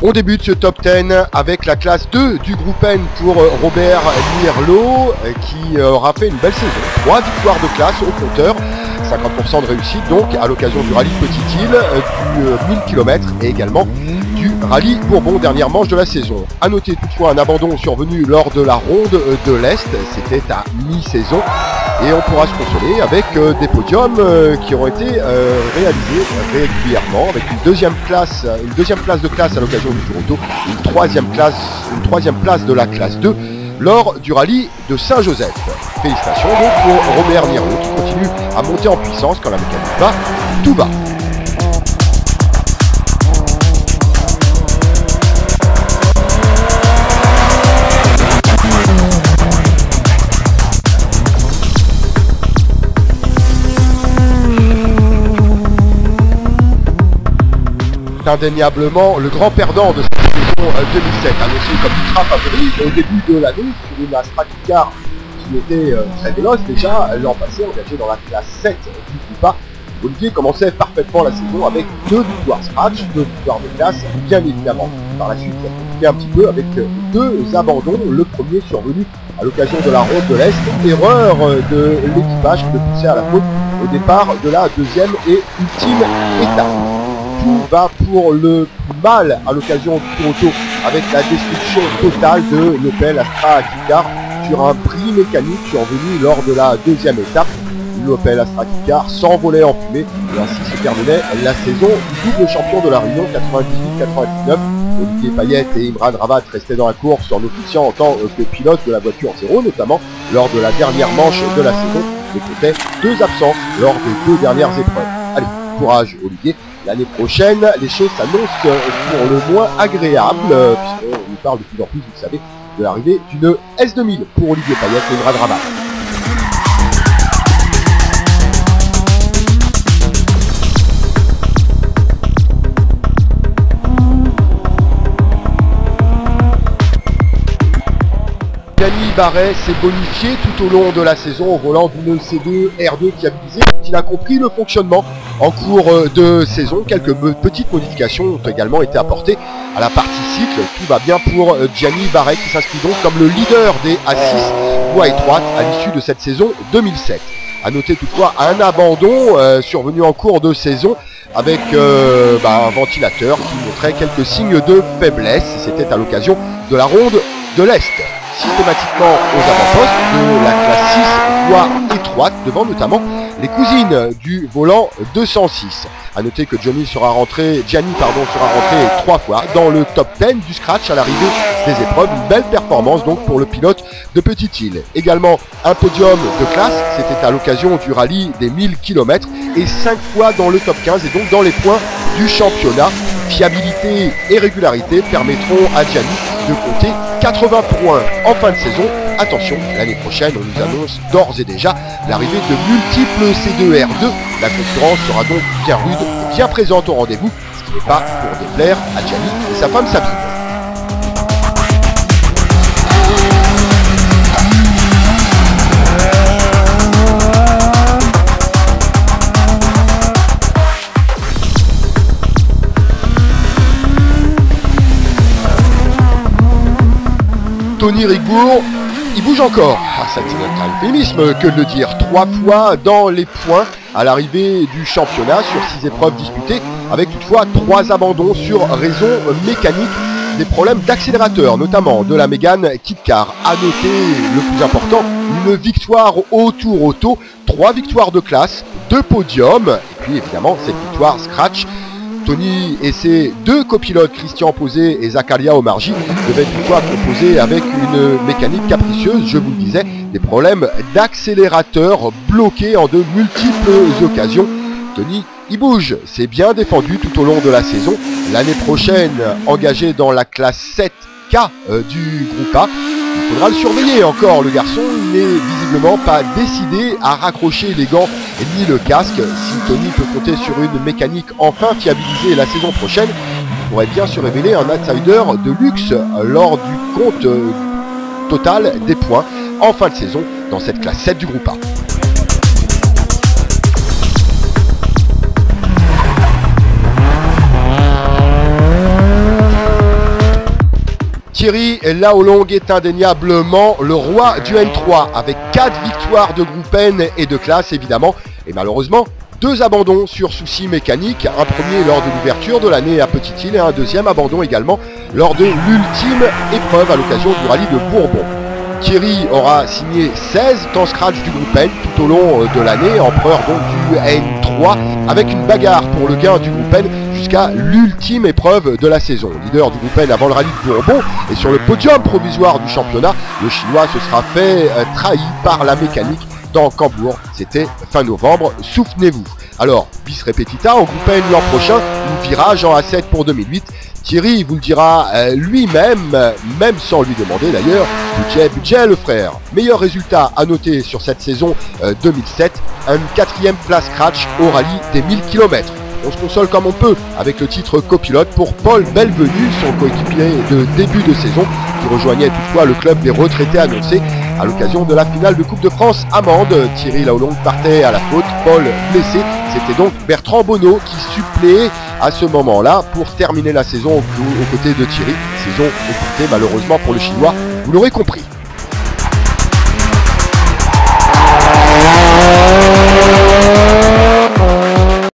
On débute ce top 10 avec la classe 2 du groupe N pour Robert Mierlo qui aura fait une belle saison. 3 victoires de classe au compteur, 50% de réussite donc à l'occasion du rallye Petite Île, du 1000 km et également du rallye Bourbon, dernière manche de la saison. A noter toutefois un abandon survenu lors de la ronde de l'Est, c'était à mi-saison. Et on pourra se consoler avec des podiums qui auront été réalisés régulièrement, avec une deuxième place de classe à l'occasion du Tour Auto, une troisième place de la classe 2 lors du rallye de Saint-Joseph. Félicitations donc pour Robert Mierlo qui continue à monter en puissance quand la mécanique va, tout va. Indéniablement le grand perdant de cette saison 2007, annoncé comme ultra favori au début de l'année sur une Astra Car qui était très véloce déjà l'an passé, engagé dans la classe 7 du Coupa. Olivier commençait parfaitement la saison avec 2 victoires scratch, 2 victoires de classe, bien évidemment. Par la suite, ça continue un petit peu avec 2 abandons, le premier survenu à l'occasion de la ronde de l'Est, erreur de l'équipage qui le poussait à la faute au départ de la deuxième et ultime étape. Tout va pour le mal à l'occasion du Tour Auto avec la destruction totale de l'Opel Astra Car sur un bris mécanique survenu lors de la deuxième étape. L'Opel Astra Car s'envolait en fumée et ainsi se terminait la saison du double champion de la Réunion 98-99. Olivier Payette et Imran Ravat restaient dans la course en officiant en tant que pilote de la voiture 0, notamment lors de la dernière manche de la saison, et comptait 2 absents lors des 2 dernières épreuves. Allez, courage Olivier. L'année prochaine, les choses s'annoncent pour le moins agréables, puisqu'on nous parle de plus en plus, vous le savez, de l'arrivée d'une S2000 pour Olivier Payette et Imran Ravat. Gianni Barret s'est bonifié tout au long de la saison au volant d'une C2 R2 fiabilisée. Il a compris le fonctionnement en cours de saison. Quelques petites modifications ont également été apportées à la partie cycle. Tout va bien pour Gianni Barret qui s'inscrit donc comme le leader des A6 voie étroite à l'issue de cette saison 2007. A noter toutefois un abandon survenu en cours de saison avec un ventilateur qui montrait quelques signes de faiblesse. C'était à l'occasion de la ronde de l'Est. Systématiquement aux avant-postes de la classe 6 voie étroite, devant notamment les cousines du volant 206. A noter que Gianni sera rentré 3 fois dans le top 10 du scratch à l'arrivée des épreuves. Une belle performance donc pour le pilote de Petite Île. Également un podium de classe, c'était à l'occasion du rallye des 1000 km et 5 fois dans le top 15 et donc dans les points du championnat. Fiabilité et régularité permettront à Gianni de compter 80 points en fin de saison. Attention, l'année prochaine, on nous annonce d'ores et déjà l'arrivée de multiples C2R2. La concurrence sera donc bien rude et bien présente au rendez-vous, ce qui n'est pas pour déplaire à Gianni et sa femme Sabine. Tony Rigbourg, il bouge encore. Ça c'est un euphémisme que de le dire. 3 fois dans les points à l'arrivée du championnat sur 6 épreuves disputées, avec toutefois 3 abandons sur raison mécanique, des problèmes d'accélérateur, notamment de la Mégane Kitcar. À noter le plus important, une victoire au Tour Auto, 3 victoires de classe, 2 podiums, et puis évidemment cette victoire scratch. Tony et ses 2 copilotes, Christian Posé et Zakaria Omarji, devaient toutefois composer avec une mécanique capricieuse, je vous le disais, des problèmes d'accélérateur bloqués en de multiples occasions. Tony, il bouge, c'est bien défendu tout au long de la saison. L'année prochaine, engagé dans la classe 7K du groupe A, il faudra le surveiller encore, le garçon n'est visiblement pas décidé à raccrocher les gants ni le casque. Si Tony peut compter sur une mécanique enfin fiabilisée la saison prochaine, il pourrait bien se révéler un outsider de luxe lors du compte total des points en fin de saison dans cette classe 7 du groupe A. Thierry Laolong est indéniablement le roi du N3 avec 4 victoires de groupe N et de classe évidemment. Et malheureusement, 2 abandons sur soucis mécaniques, un premier lors de l'ouverture de l'année à Petite-Île et un deuxième abandon également lors de l'ultime épreuve à l'occasion du rallye de Bourbon. Thierry aura signé 16 temps scratch du groupe N tout au long de l'année, empereur donc du N3, avec une bagarre pour le gain du groupe N jusqu'à l'ultime épreuve de la saison. Leader du groupe N avant le rallye de Bourbon et sur le podium provisoire du championnat, le Chinois se sera fait trahi par la mécanique dans Cambourg, c'était fin novembre, souvenez-vous. Alors, bis repetita, en groupe N l'an prochain, un virage en A7 pour 2008. Thierry vous le dira lui-même, même sans lui demander d'ailleurs, budget le frère. Meilleur résultat à noter sur cette saison 2007, un 4e place scratch au rallye des 1000 km. On se console comme on peut avec le titre copilote pour Paul Belvenu, son coéquipier de début de saison, qui rejoignait toutefois le club des retraités annoncés à l'occasion de la finale de Coupe de France Amande. Thierry Laolong partait à la faute, Paul blessé. C'était donc Bertrand Bonneau qui suppléait à ce moment-là pour terminer la saison aux côtés de Thierry. Saison écoutée malheureusement pour le Chinois, vous l'aurez compris.